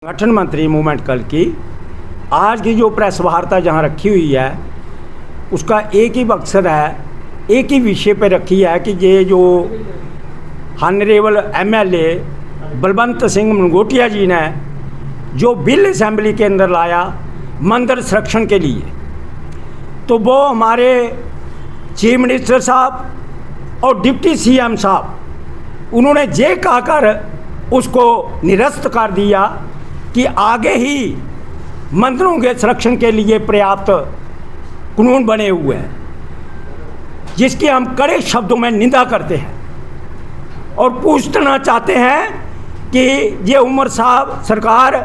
संगठन मंत्री मूवमेंट कल की आज की जो प्रेस वार्ता जहाँ रखी हुई है उसका एक ही मकसद है, एक ही विषय पे रखी है कि ये जो ऑनरेबल एमएलए बलवंत सिंह मनगोटिया जी ने जो बिल असेंबली के अंदर लाया मंदिर संरक्षण के लिए, तो वो हमारे चीफ मिनिस्टर साहब और डिप्टी सीएम साहब उन्होंने ये कहकर उसको निरस्त कर दिया कि आगे ही मंदिरों के संरक्षण के लिए पर्याप्त कानून बने हुए हैं, जिसकी हम कड़े शब्दों में निंदा करते हैं और पूछना चाहते हैं कि ये उमर साहब सरकार,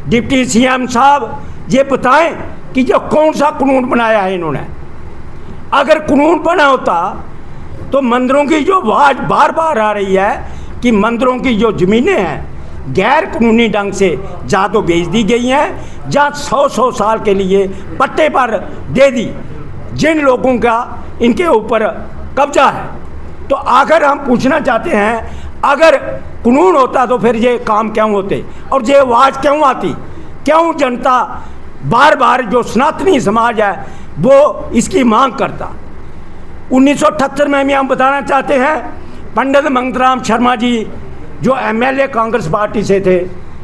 डिप्टी सीएम साहब ये बताएं कि जो कौन सा कानून बनाया है इन्होंने। अगर कानून बना होता तो मंदिरों की जो आवाज़ बार बार आ रही है कि मंदिरों की जो ज़मीनें हैं गैर कानूनी ढंग से जा तो बेच दी गई हैं, जहाँ 100 साल के लिए पट्टे पर दे दी, जिन लोगों का इनके ऊपर कब्जा है। तो अगर हम पूछना चाहते हैं अगर कानून होता तो फिर ये काम क्यों होते और ये आवाज़ क्यों आती, क्यों जनता बार बार जो सनातनी समाज है वो इसकी मांग करता। 1978 में भी हम बताना चाहते हैं पंडित मंगतराम शर्मा जी जो एमएलए कांग्रेस पार्टी से थे,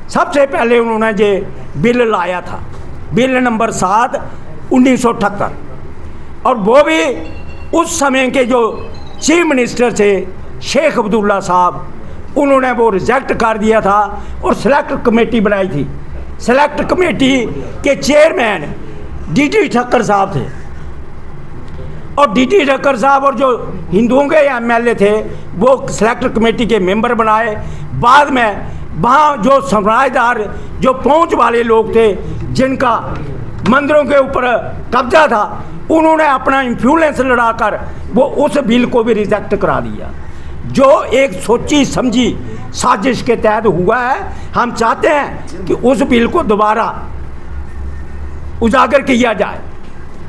सबसे पहले उन्होंने ये बिल लाया था, बिल नंबर 7 1978, और वो भी उस समय के जो चीफ मिनिस्टर थे शेख अब्दुल्ला साहब, उन्होंने वो रिजेक्ट कर दिया था और सेलेक्ट कमेटी बनाई थी। सेलेक्ट कमेटी के चेयरमैन डीटी ठक्कर साहब थे और डीटी ठक्कर साहब और जो हिंदुओं के एमएलए थे वो सेलेक्ट कमेटी के मेंबर बनाए। बाद में वहाँ जो समझदार जो पहुँच वाले लोग थे जिनका मंदिरों के ऊपर कब्जा था, उन्होंने अपना इन्फ्लुएंस लड़ाकर वो उस बिल को भी रिजेक्ट करा दिया, जो एक सोची समझी साजिश के तहत हुआ है। हम चाहते हैं कि उस बिल को दोबारा उजागर किया जाए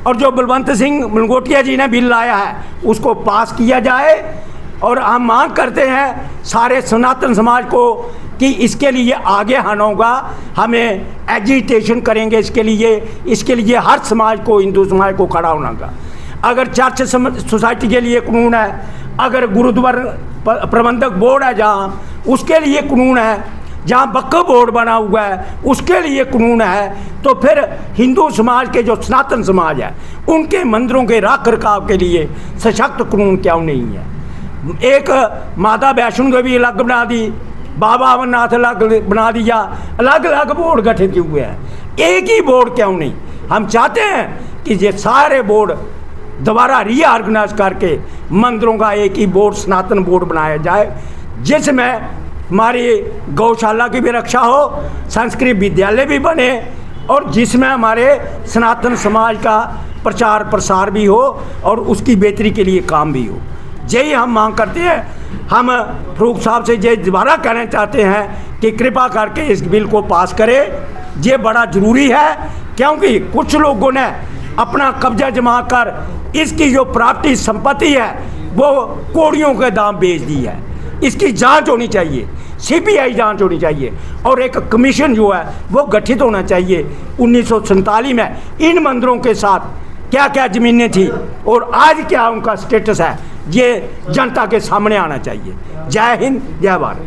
और जो बलवंत सिंह मनगोटिया जी ने बिल लाया है उसको पास किया जाए। और हम मांग करते हैं सारे सनातन समाज को कि इसके लिए आगे आना होगा, हमें एजिटेशन करेंगे इसके लिए हर समाज को, हिंदू समाज को खड़ा होना होगा। अगर चर्च सोसाइटी के लिए कानून है, अगर गुरुद्वारा प्रबंधक बोर्ड है जहाँ उसके लिए कानून है, जहाँ वक्फ बोर्ड बना हुआ है उसके लिए कानून है, तो फिर हिंदू समाज के जो सनातन समाज है उनके मंदिरों के रख रखाव के लिए सशक्त कानून क्यों नहीं है। एक माता वैष्णो देवी अलग बना दी, बाबा अमरनाथ अलग बना दिया, अलग अलग बोर्ड गठित हुए हैं, एक ही बोर्ड क्यों नहीं। हम चाहते हैं कि ये सारे बोर्ड दोबारा रीऑर्गेनाइज करके मंदिरों का एक ही बोर्ड, सनातन बोर्ड बनाया जाए, जिसमें हमारी गौशाला की भी रक्षा हो, संस्कृत विद्यालय भी बने और जिसमें हमारे सनातन समाज का प्रचार प्रसार भी हो और उसकी बेहतरी के लिए काम भी हो। यही हम मांग करते हैं। हम फरूक साहब से ये दोबारा कहना चाहते हैं कि कृपा करके इस बिल को पास करें, ये बड़ा ज़रूरी है, क्योंकि कुछ लोगों ने अपना कब्जा जमा कर इसकी जो प्रॉपर्टी संपत्ति है वो कौड़ियों के दाम बेच दी है। इसकी जांच होनी चाहिए, सीबीआई जांच होनी चाहिए और एक कमीशन जो है वो गठित होना चाहिए। 1947 में इन मंदिरों के साथ क्या क्या ज़मीनें थी और आज क्या उनका स्टेटस है, ये जनता के सामने आना चाहिए। जय हिंद, जय भारत।